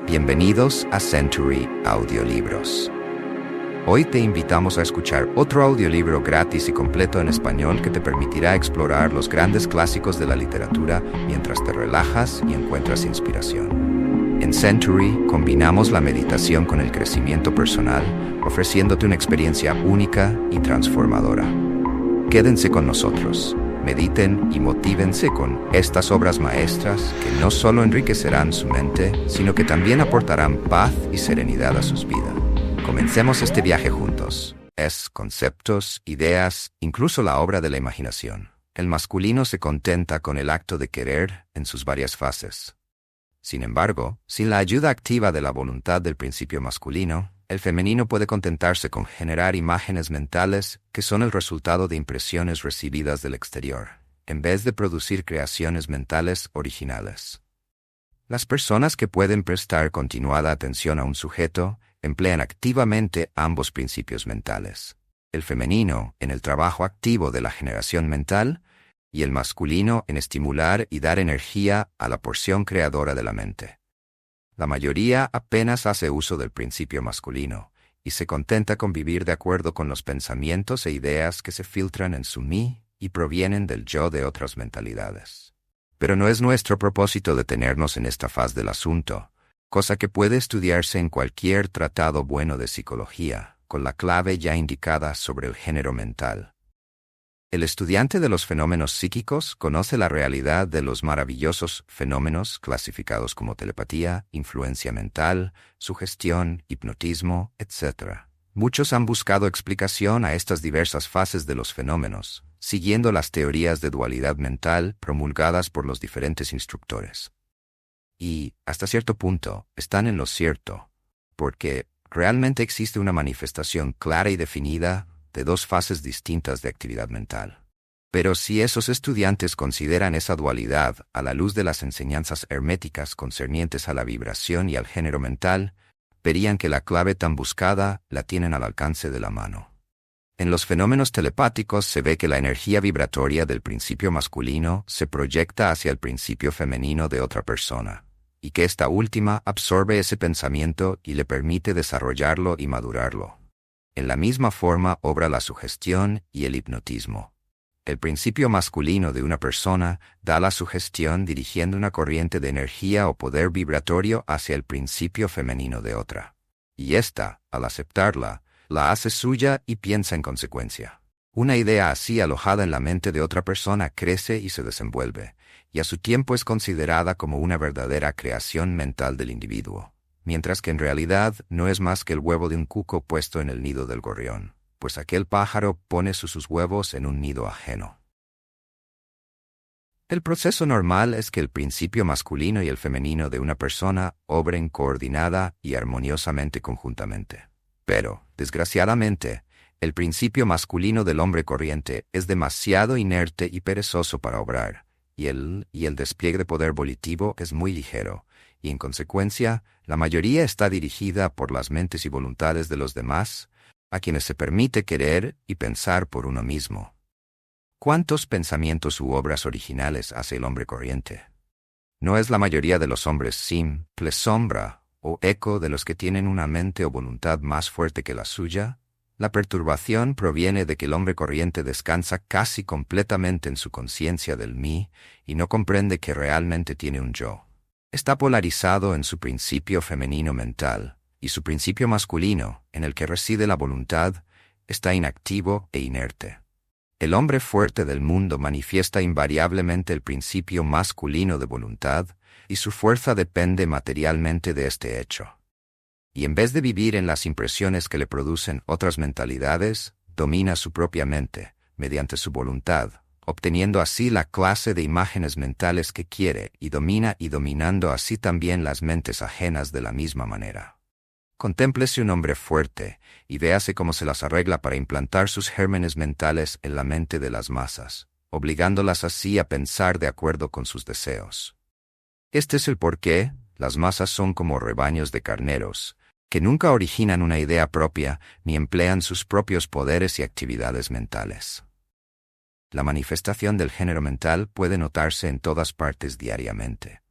Bienvenidos a Century Audiolibros. Hoy te invitamos a escuchar otro audiolibro gratis y completo en español que te permitirá explorar los grandes clásicos de la literatura mientras te relajas y encuentras inspiración. En Century combinamos la meditación con el crecimiento personal, ofreciéndote una experiencia única y transformadora. Quédense con nosotros. Mediten y motívense con estas obras maestras que no solo enriquecerán su mente, sino que también aportarán paz y serenidad a sus vidas. Comencemos este viaje juntos. Es conceptos, ideas, incluso la obra de la imaginación. El masculino se contenta con el acto de querer en sus varias fases. Sin embargo, sin la ayuda activa de la voluntad del principio masculino, el femenino puede contentarse con generar imágenes mentales que son el resultado de impresiones recibidas del exterior, en vez de producir creaciones mentales originales. Las personas que pueden prestar continuada atención a un sujeto emplean activamente ambos principios mentales, el femenino en el trabajo activo de la generación mental y el masculino en estimular y dar energía a la porción creadora de la mente. La mayoría apenas hace uso del principio masculino y se contenta con vivir de acuerdo con los pensamientos e ideas que se filtran en su mí y provienen del yo de otras mentalidades. Pero no es nuestro propósito detenernos en esta faz del asunto, cosa que puede estudiarse en cualquier tratado bueno de psicología, con la clave ya indicada sobre el género mental. El estudiante de los fenómenos psíquicos conoce la realidad de los maravillosos fenómenos clasificados como telepatía, influencia mental, sugestión, hipnotismo, etc. Muchos han buscado explicación a estas diversas fases de los fenómenos, siguiendo las teorías de dualidad mental promulgadas por los diferentes instructores. Y, hasta cierto punto, están en lo cierto, porque realmente existe una manifestación clara y definida de dos fases distintas de actividad mental. Pero si esos estudiantes consideran esa dualidad a la luz de las enseñanzas herméticas concernientes a la vibración y al género mental, verían que la clave tan buscada la tienen al alcance de la mano. En los fenómenos telepáticos se ve que la energía vibratoria del principio masculino se proyecta hacia el principio femenino de otra persona, y que esta última absorbe ese pensamiento y le permite desarrollarlo y madurarlo. En la misma forma obra la sugestión y el hipnotismo. El principio masculino de una persona da la sugestión dirigiendo una corriente de energía o poder vibratorio hacia el principio femenino de otra. Y ésta, al aceptarla, la hace suya y piensa en consecuencia. Una idea así alojada en la mente de otra persona crece y se desenvuelve, y a su tiempo es considerada como una verdadera creación mental del individuo, mientras que en realidad no es más que el huevo de un cuco puesto en el nido del gorrión, pues aquel pájaro pone sus huevos en un nido ajeno. El proceso normal es que el principio masculino y el femenino de una persona obren coordinada y armoniosamente conjuntamente. Pero, desgraciadamente, el principio masculino del hombre corriente es demasiado inerte y perezoso para obrar, y el despliegue de poder volitivo es muy ligero, y en consecuencia, la mayoría está dirigida por las mentes y voluntades de los demás, a quienes se permite querer y pensar por uno mismo. ¿Cuántos pensamientos u obras originales hace el hombre corriente? ¿No es la mayoría de los hombres simple sombra o eco de los que tienen una mente o voluntad más fuerte que la suya? La perturbación proviene de que el hombre corriente descansa casi completamente en su conciencia del mí y no comprende que realmente tiene un yo. Está polarizado en su principio femenino mental, y su principio masculino, en el que reside la voluntad, está inactivo e inerte. El hombre fuerte del mundo manifiesta invariablemente el principio masculino de voluntad, y su fuerza depende materialmente de este hecho. Y en vez de vivir en las impresiones que le producen otras mentalidades, domina su propia mente, mediante su voluntad, obteniendo así la clase de imágenes mentales que quiere y dominando así también las mentes ajenas de la misma manera. Contémplese un hombre fuerte y véase cómo se las arregla para implantar sus gérmenes mentales en la mente de las masas, obligándolas así a pensar de acuerdo con sus deseos. Este es el porqué las masas son como rebaños de carneros, que nunca originan una idea propia ni emplean sus propios poderes y actividades mentales. La manifestación del género mental puede notarse en todas partes diariamente.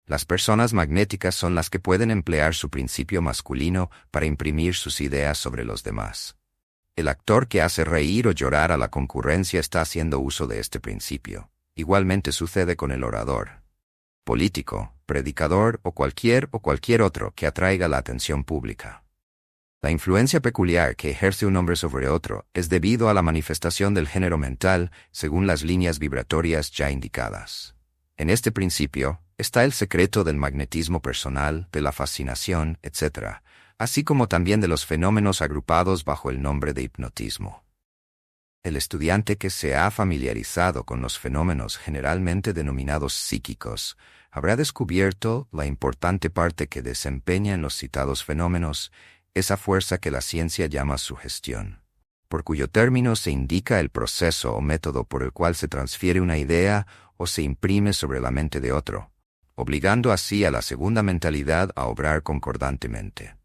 Las personas magnéticas son las que pueden emplear su principio masculino para imprimir sus ideas sobre los demás. El actor que hace reír o llorar a la concurrencia está haciendo uso de este principio. Igualmente sucede con el orador, político, predicador o cualquier otro que atraiga la atención pública. La influencia peculiar que ejerce un hombre sobre otro es debido a la manifestación del género mental según las líneas vibratorias ya indicadas. En este principio está el secreto del magnetismo personal, de la fascinación, etc., así como también de los fenómenos agrupados bajo el nombre de hipnotismo. El estudiante que se ha familiarizado con los fenómenos generalmente denominados psíquicos habrá descubierto la importante parte que desempeña en los citados fenómenos esa fuerza que la ciencia llama sugestión, por cuyo término se indica el proceso o método por el cual se transfiere una idea o se imprime sobre la mente de otro, obligando así a la segunda mentalidad a obrar concordantemente.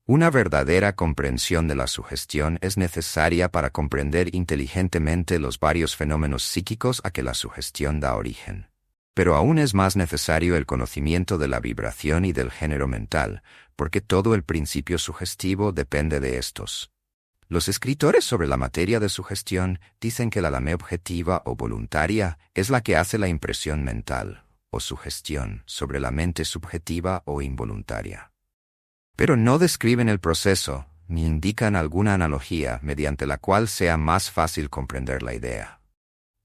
Una verdadera comprensión de la sugestión es necesaria para comprender inteligentemente los varios fenómenos psíquicos a que la sugestión da origen. Pero aún es más necesario el conocimiento de la vibración y del género mental, porque todo el principio sugestivo depende de estos. Los escritores sobre la materia de sugestión dicen que la lame objetiva o voluntaria es la que hace la impresión mental, o sugestión, sobre la mente subjetiva o involuntaria. Pero no describen el proceso, ni indican alguna analogía mediante la cual sea más fácil comprender la idea.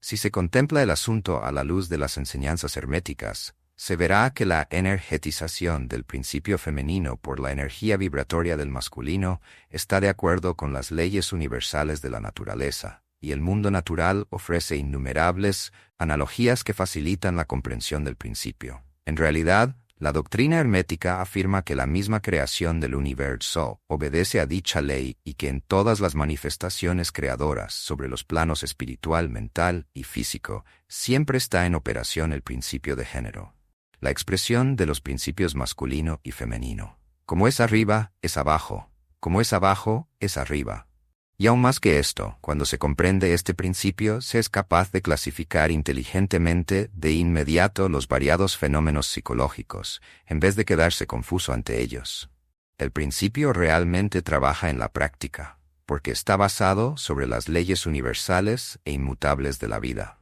Si se contempla el asunto a la luz de las enseñanzas herméticas, se verá que la energetización del principio femenino por la energía vibratoria del masculino está de acuerdo con las leyes universales de la naturaleza, y el mundo natural ofrece innumerables analogías que facilitan la comprensión del principio. En realidad, la doctrina hermética afirma que la misma creación del universo obedece a dicha ley y que en todas las manifestaciones creadoras sobre los planos espiritual, mental y físico siempre está en operación el principio de género, la expresión de los principios masculino y femenino. Como es arriba, es abajo; como es abajo, es arriba. Y aún más que esto, cuando se comprende este principio, se es capaz de clasificar inteligentemente de inmediato los variados fenómenos psicológicos, en vez de quedarse confuso ante ellos. El principio realmente trabaja en la práctica, porque está basado sobre las leyes universales e inmutables de la vida.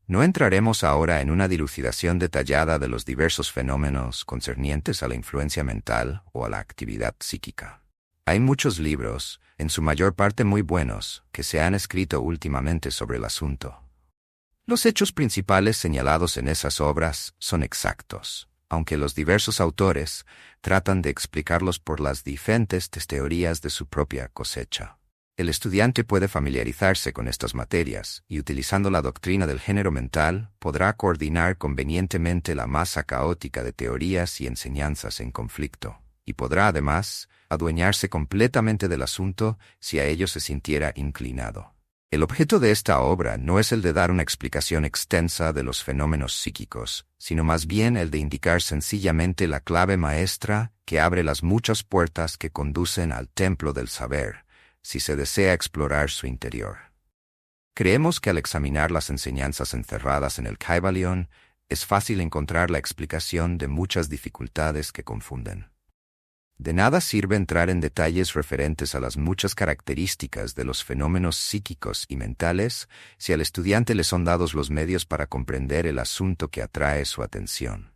No entraremos ahora en una dilucidación detallada de los diversos fenómenos concernientes a la influencia mental o a la actividad psíquica. Hay muchos libros, en su mayor parte muy buenos, que se han escrito últimamente sobre el asunto. Los hechos principales señalados en esas obras son exactos, aunque los diversos autores tratan de explicarlos por las diferentes teorías de su propia cosecha. El estudiante puede familiarizarse con estas materias y, utilizando la doctrina del género mental, podrá coordinar convenientemente la masa caótica de teorías y enseñanzas en conflicto, y podrá además adueñarse completamente del asunto si a ello se sintiera inclinado. El objeto de esta obra no es el de dar una explicación extensa de los fenómenos psíquicos, sino más bien el de indicar sencillamente la clave maestra que abre las muchas puertas que conducen al templo del saber, si se desea explorar su interior. Creemos que al examinar las enseñanzas encerradas en el Kybalion, es fácil encontrar la explicación de muchas dificultades que confunden. De nada sirve entrar en detalles referentes a las muchas características de los fenómenos psíquicos y mentales si al estudiante le son dados los medios para comprender el asunto que atrae su atención.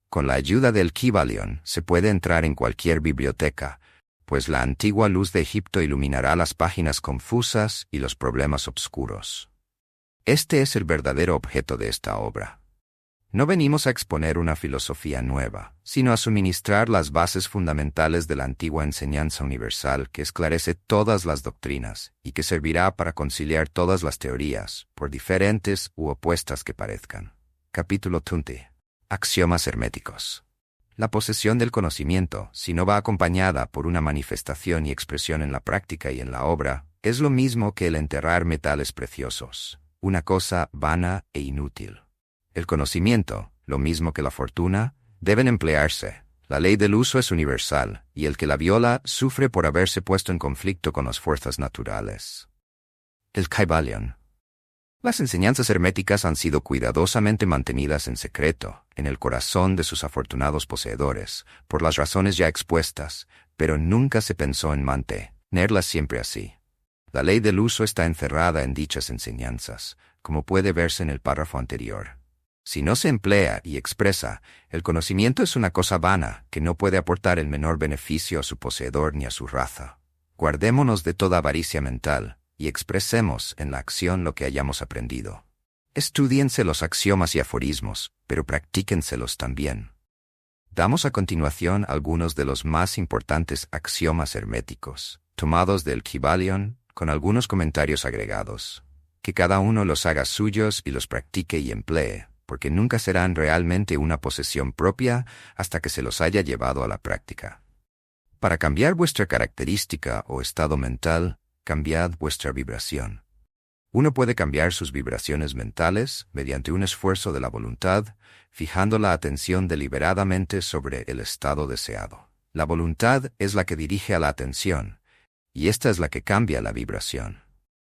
Con la ayuda del Kybalion se puede entrar en cualquier biblioteca, pues la antigua luz de Egipto iluminará las páginas confusas y los problemas obscuros. Este es el verdadero objeto de esta obra. No venimos a exponer una filosofía nueva, sino a suministrar las bases fundamentales de la antigua enseñanza universal que esclarece todas las doctrinas y que servirá para conciliar todas las teorías, por diferentes u opuestas que parezcan. Capítulo 20. Axiomas herméticos. La posesión del conocimiento, si no va acompañada por una manifestación y expresión en la práctica y en la obra, es lo mismo que el enterrar metales preciosos, una cosa vana e inútil. El conocimiento, lo mismo que la fortuna, deben emplearse. La ley del uso es universal, y el que la viola sufre por haberse puesto en conflicto con las fuerzas naturales. El Kybalion. Las enseñanzas herméticas han sido cuidadosamente mantenidas en secreto, en el corazón de sus afortunados poseedores, por las razones ya expuestas, pero nunca se pensó en mantenerlas siempre así. La ley del uso está encerrada en dichas enseñanzas, como puede verse en el párrafo anterior. Si no se emplea y expresa, el conocimiento es una cosa vana que no puede aportar el menor beneficio a su poseedor ni a su raza. Guardémonos de toda avaricia mental y expresemos en la acción lo que hayamos aprendido. Estúdiense los axiomas y aforismos, pero practíquenselos también. Damos a continuación algunos de los más importantes axiomas herméticos, tomados del Kybalion, con algunos comentarios agregados. Que cada uno los haga suyos y los practique y emplee, porque nunca serán realmente una posesión propia hasta que se los haya llevado a la práctica. Para cambiar vuestra característica o estado mental, cambiad vuestra vibración. Uno puede cambiar sus vibraciones mentales mediante un esfuerzo de la voluntad, fijando la atención deliberadamente sobre el estado deseado. La voluntad es la que dirige a la atención, y esta es la que cambia la vibración.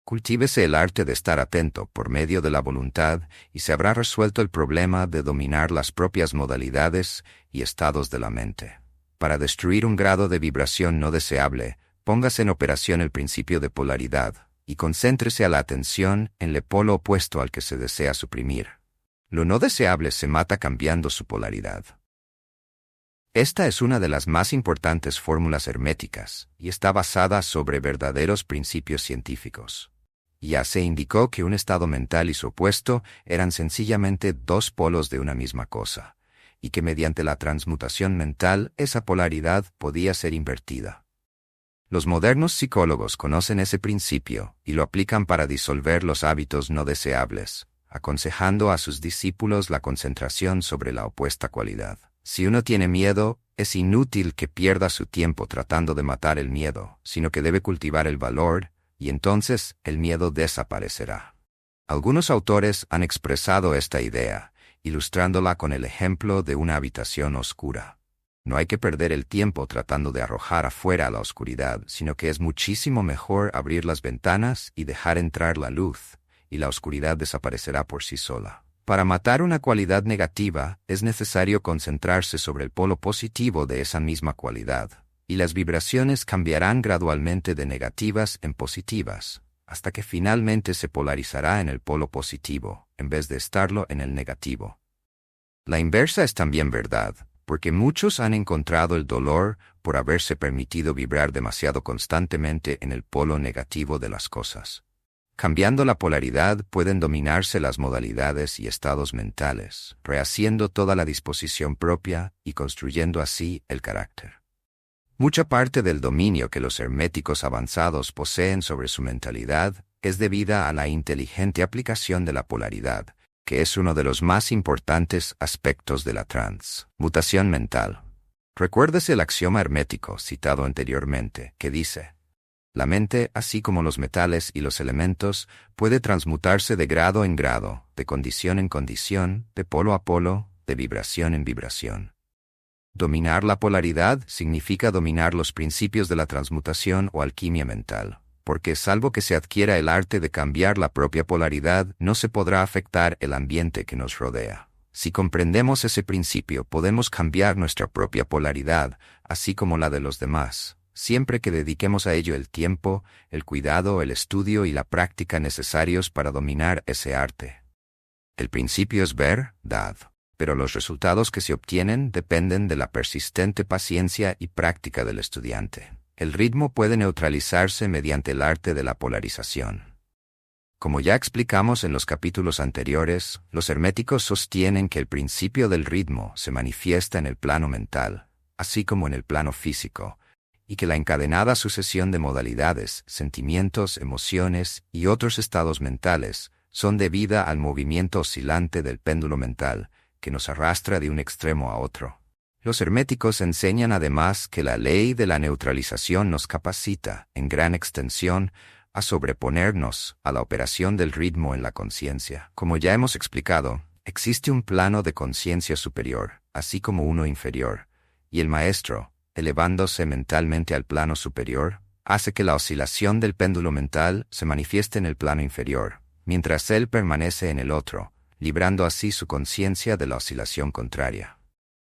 Cultívese el arte de estar atento por medio de la voluntad y se habrá resuelto el problema de dominar las propias modalidades y estados de la mente. Para destruir un grado de vibración no deseable, póngase en operación el principio de polaridad y concéntrese a la atención en el polo opuesto al que se desea suprimir. Lo no deseable se mata cambiando su polaridad. Esta es una de las más importantes fórmulas herméticas y está basada sobre verdaderos principios científicos. Ya se indicó que un estado mental y su opuesto eran sencillamente dos polos de una misma cosa, y que mediante la transmutación mental esa polaridad podía ser invertida. Los modernos psicólogos conocen ese principio y lo aplican para disolver los hábitos no deseables, aconsejando a sus discípulos la concentración sobre la opuesta cualidad. Si uno tiene miedo, es inútil que pierda su tiempo tratando de matar el miedo, sino que debe cultivar el valor, y entonces el miedo desaparecerá. Algunos autores han expresado esta idea, ilustrándola con el ejemplo de una habitación oscura. No hay que perder el tiempo tratando de arrojar afuera la oscuridad, sino que es muchísimo mejor abrir las ventanas y dejar entrar la luz, y la oscuridad desaparecerá por sí sola. Para matar una cualidad negativa, es necesario concentrarse sobre el polo positivo de esa misma cualidad, y las vibraciones cambiarán gradualmente de negativas en positivas, hasta que finalmente se polarizará en el polo positivo, en vez de estarlo en el negativo. La inversa es también verdad, porque muchos han encontrado el dolor por haberse permitido vibrar demasiado constantemente en el polo negativo de las cosas. Cambiando la polaridad pueden dominarse las modalidades y estados mentales, rehaciendo toda la disposición propia y construyendo así el carácter. Mucha parte del dominio que los herméticos avanzados poseen sobre su mentalidad es debida a la inteligente aplicación de la polaridad, que es uno de los más importantes aspectos de la transmutación mental. Recuérdese el axioma hermético citado anteriormente, que dice: la mente, así como los metales y los elementos, puede transmutarse de grado en grado, de condición en condición, de polo a polo, de vibración en vibración. Dominar la polaridad significa dominar los principios de la transmutación o alquimia mental, porque salvo que se adquiera el arte de cambiar la propia polaridad, no se podrá afectar el ambiente que nos rodea. Si comprendemos ese principio, podemos cambiar nuestra propia polaridad, así como la de los demás, siempre que dediquemos a ello el tiempo, el cuidado, el estudio y la práctica necesarios para dominar ese arte. El principio es verdad, pero los resultados que se obtienen dependen de la persistente paciencia y práctica del estudiante. El ritmo puede neutralizarse mediante el arte de la polarización. Como ya explicamos en los capítulos anteriores, los herméticos sostienen que el principio del ritmo se manifiesta en el plano mental, así como en el plano físico, y que la encadenada sucesión de modalidades, sentimientos, emociones y otros estados mentales son debida al movimiento oscilante del péndulo mental, que nos arrastra de un extremo a otro. Los herméticos enseñan además que la ley de la neutralización nos capacita, en gran extensión, a sobreponernos a la operación del ritmo en la conciencia. Como ya hemos explicado, existe un plano de conciencia superior, así como uno inferior, y el maestro, elevándose mentalmente al plano superior, hace que la oscilación del péndulo mental se manifieste en el plano inferior, mientras él permanece en el otro, librando así su conciencia de la oscilación contraria.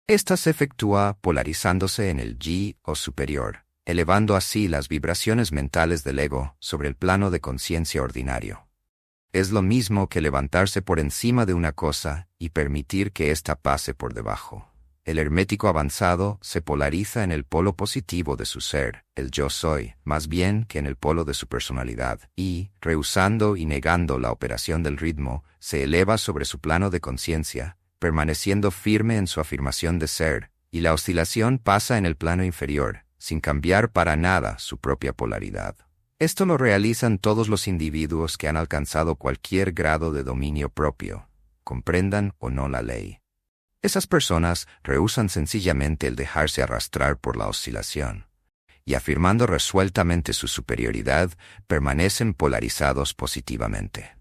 Esta se efectúa polarizándose en el yi o superior, elevando así las vibraciones mentales del ego sobre el plano de conciencia ordinario. Es lo mismo que levantarse por encima de una cosa y permitir que ésta pase por debajo. El hermético avanzado se polariza en el polo positivo de su ser, el yo soy, más bien que en el polo de su personalidad, y, rehusando y negando la operación del ritmo, se eleva sobre su plano de conciencia, permaneciendo firme en su afirmación de ser, y la oscilación pasa en el plano inferior, sin cambiar para nada su propia polaridad. Esto lo realizan todos los individuos que han alcanzado cualquier grado de dominio propio, comprendan o no la ley. Esas personas rehúsan sencillamente el dejarse arrastrar por la oscilación, y afirmando resueltamente su superioridad, permanecen polarizados positivamente.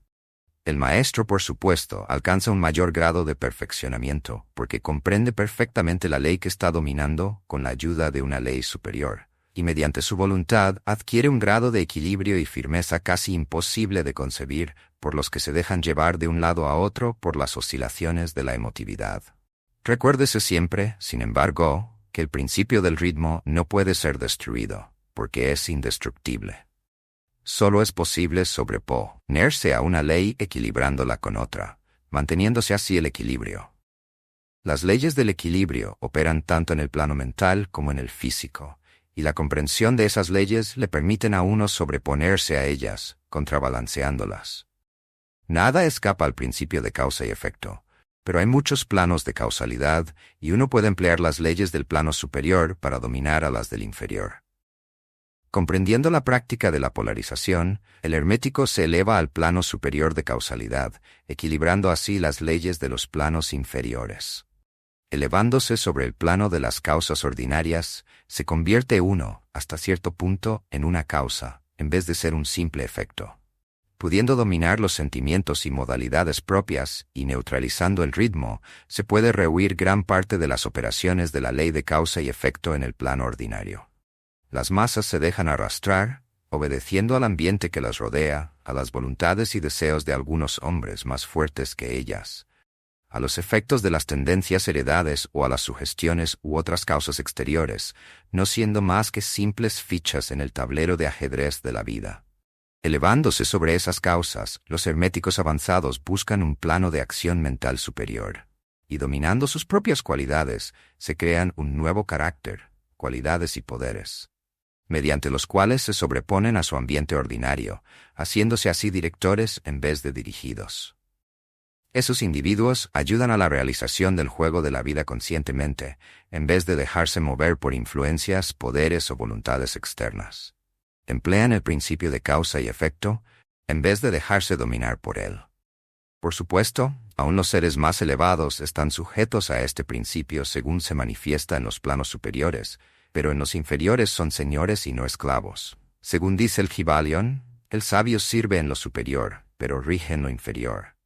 El maestro, por supuesto, alcanza un mayor grado de perfeccionamiento, porque comprende perfectamente la ley que está dominando con la ayuda de una ley superior, y mediante su voluntad adquiere un grado de equilibrio y firmeza casi imposible de concebir por los que se dejan llevar de un lado a otro por las oscilaciones de la emotividad. Recuérdese siempre, sin embargo, que el principio del ritmo no puede ser destruido, porque es indestructible. Solo es posible sobreponerse a una ley equilibrándola con otra, manteniéndose así el equilibrio. Las leyes del equilibrio operan tanto en el plano mental como en el físico, y la comprensión de esas leyes le permiten a uno sobreponerse a ellas, contrabalanceándolas. Nada escapa al principio de causa y efecto, pero hay muchos planos de causalidad y uno puede emplear las leyes del plano superior para dominar a las del inferior. Comprendiendo la práctica de la polarización, el hermético se eleva al plano superior de causalidad, equilibrando así las leyes de los planos inferiores. Elevándose sobre el plano de las causas ordinarias, se convierte uno, hasta cierto punto, en una causa, en vez de ser un simple efecto. Pudiendo dominar los sentimientos y modalidades propias y neutralizando el ritmo, se puede rehuir gran parte de las operaciones de la ley de causa y efecto en el plano ordinario. Las masas se dejan arrastrar, obedeciendo al ambiente que las rodea, a las voluntades y deseos de algunos hombres más fuertes que ellas, a los efectos de las tendencias heredades o a las sugestiones u otras causas exteriores, no siendo más que simples fichas en el tablero de ajedrez de la vida. Elevándose sobre esas causas, los herméticos avanzados buscan un plano de acción mental superior, y dominando sus propias cualidades, se crean un nuevo carácter, cualidades y poderes, mediante los cuales se sobreponen a su ambiente ordinario, haciéndose así directores en vez de dirigidos. Esos individuos ayudan a la realización del juego de la vida conscientemente, en vez de dejarse mover por influencias, poderes o voluntades externas. Emplean el principio de causa y efecto, en vez de dejarse dominar por él. Por supuesto, aún los seres más elevados están sujetos a este principio según se manifiesta en los planos superiores, pero en los inferiores son señores y no esclavos. Según dice el Kybalion, el sabio sirve en lo superior, pero rige en lo inferior.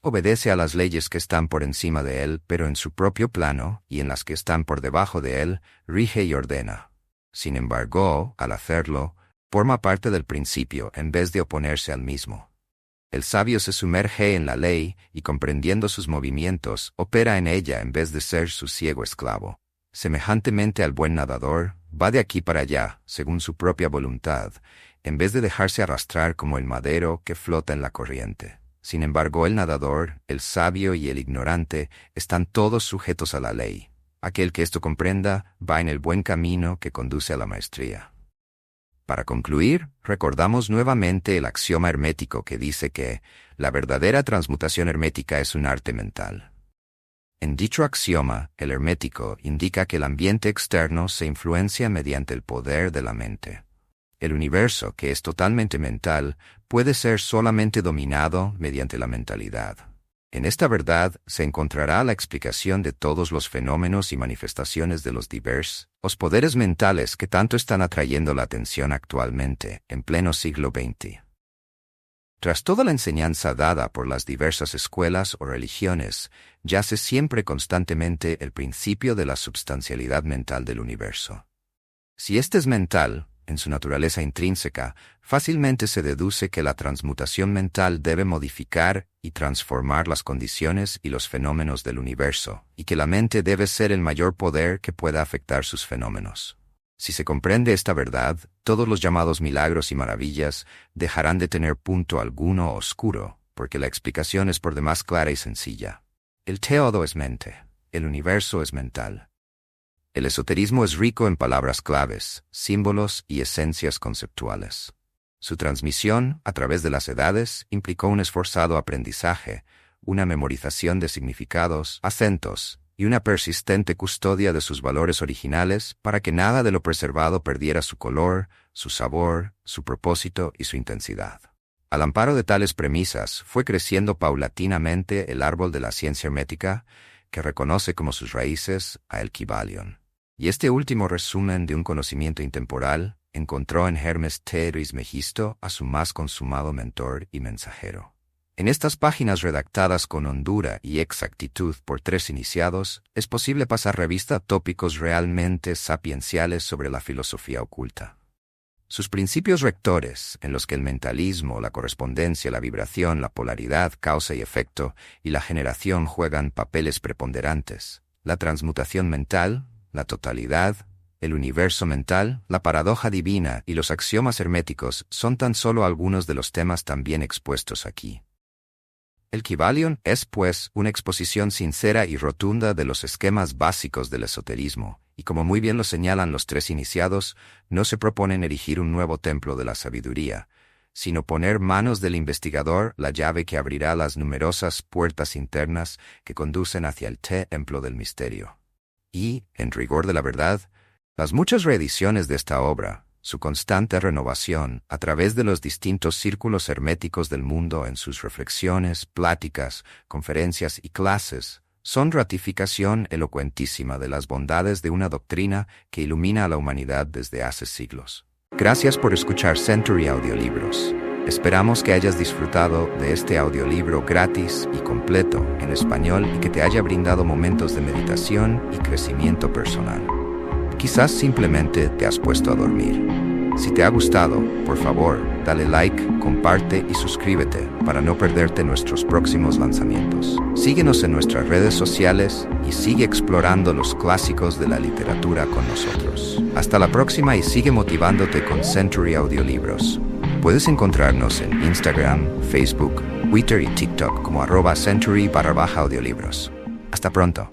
Obedece a las leyes que están por encima de él, pero en su propio plano, y en las que están por debajo de él, rige y ordena. Sin embargo, al hacerlo, forma parte del principio en vez de oponerse al mismo. El sabio se sumerge en la ley y, comprendiendo sus movimientos, opera en ella en vez de ser su ciego esclavo. Semejantemente al buen nadador, va de aquí para allá, según su propia voluntad, en vez de dejarse arrastrar como el madero que flota en la corriente. Sin embargo, el nadador, el sabio y el ignorante están todos sujetos a la ley. Aquel que esto comprenda va en el buen camino que conduce a la maestría. Para concluir, recordamos nuevamente el axioma hermético que dice que la verdadera transmutación hermética es un arte mental. En dicho axioma, el hermético indica que el ambiente externo se influencia mediante el poder de la mente. El universo, que es totalmente mental, puede ser solamente dominado mediante la mentalidad. En esta verdad se encontrará la explicación de todos los fenómenos y manifestaciones de los diversos poderes mentales que tanto están atrayendo la atención actualmente, en pleno siglo XX. Tras toda la enseñanza dada por las diversas escuelas o religiones, yace siempre constantemente el principio de la substancialidad mental del universo. Si éste es mental, en su naturaleza intrínseca, fácilmente se deduce que la transmutación mental debe modificar y transformar las condiciones y los fenómenos del universo, y que la mente debe ser el mayor poder que pueda afectar sus fenómenos. Si se comprende esta verdad, todos los llamados milagros y maravillas dejarán de tener punto alguno oscuro, porque la explicación es por demás clara y sencilla. El todo es mente, el universo es mental. El esoterismo es rico en palabras claves, símbolos y esencias conceptuales. Su transmisión, a través de las edades, implicó un esforzado aprendizaje, una memorización de significados, acentos, y una persistente custodia de sus valores originales para que nada de lo preservado perdiera su color, su sabor, su propósito y su intensidad. Al amparo de tales premisas, fue creciendo paulatinamente el árbol de la ciencia hermética, que reconoce como sus raíces a el Kybalion. Y este último resumen de un conocimiento intemporal encontró en Hermes Trismegisto a su más consumado mentor y mensajero. En estas páginas redactadas con hondura y exactitud por 3 iniciados, es posible pasar revista a tópicos realmente sapienciales sobre la filosofía oculta. Sus principios rectores, en los que el mentalismo, la correspondencia, la vibración, la polaridad, causa y efecto, y la generación juegan papeles preponderantes, la transmutación mental, la totalidad, el universo mental, la paradoja divina y los axiomas herméticos son tan solo algunos de los temas también expuestos aquí. El Kybalion es, pues, una exposición sincera y rotunda de los esquemas básicos del esoterismo, y como muy bien lo señalan los 3 iniciados, no se proponen erigir un nuevo templo de la sabiduría, sino poner manos del investigador la llave que abrirá las numerosas puertas internas que conducen hacia el templo del misterio. Y, en rigor de la verdad, las muchas reediciones de esta obra, su constante renovación a través de los distintos círculos herméticos del mundo en sus reflexiones, pláticas, conferencias y clases, son ratificación elocuentísima de las bondades de una doctrina que ilumina a la humanidad desde hace siglos. Gracias por escuchar Century Audiolibros. Esperamos que hayas disfrutado de este audiolibro gratis y completo en español y que te haya brindado momentos de meditación y crecimiento personal. Quizás simplemente te has puesto a dormir. Si te ha gustado, por favor, dale like, comparte y suscríbete para no perderte nuestros próximos lanzamientos. Síguenos en nuestras redes sociales y sigue explorando los clásicos de la literatura con nosotros. Hasta la próxima y sigue motivándote con Century Audiolibros. Puedes encontrarnos en Instagram, Facebook, Twitter y TikTok como @Century_audiolibros. Hasta pronto.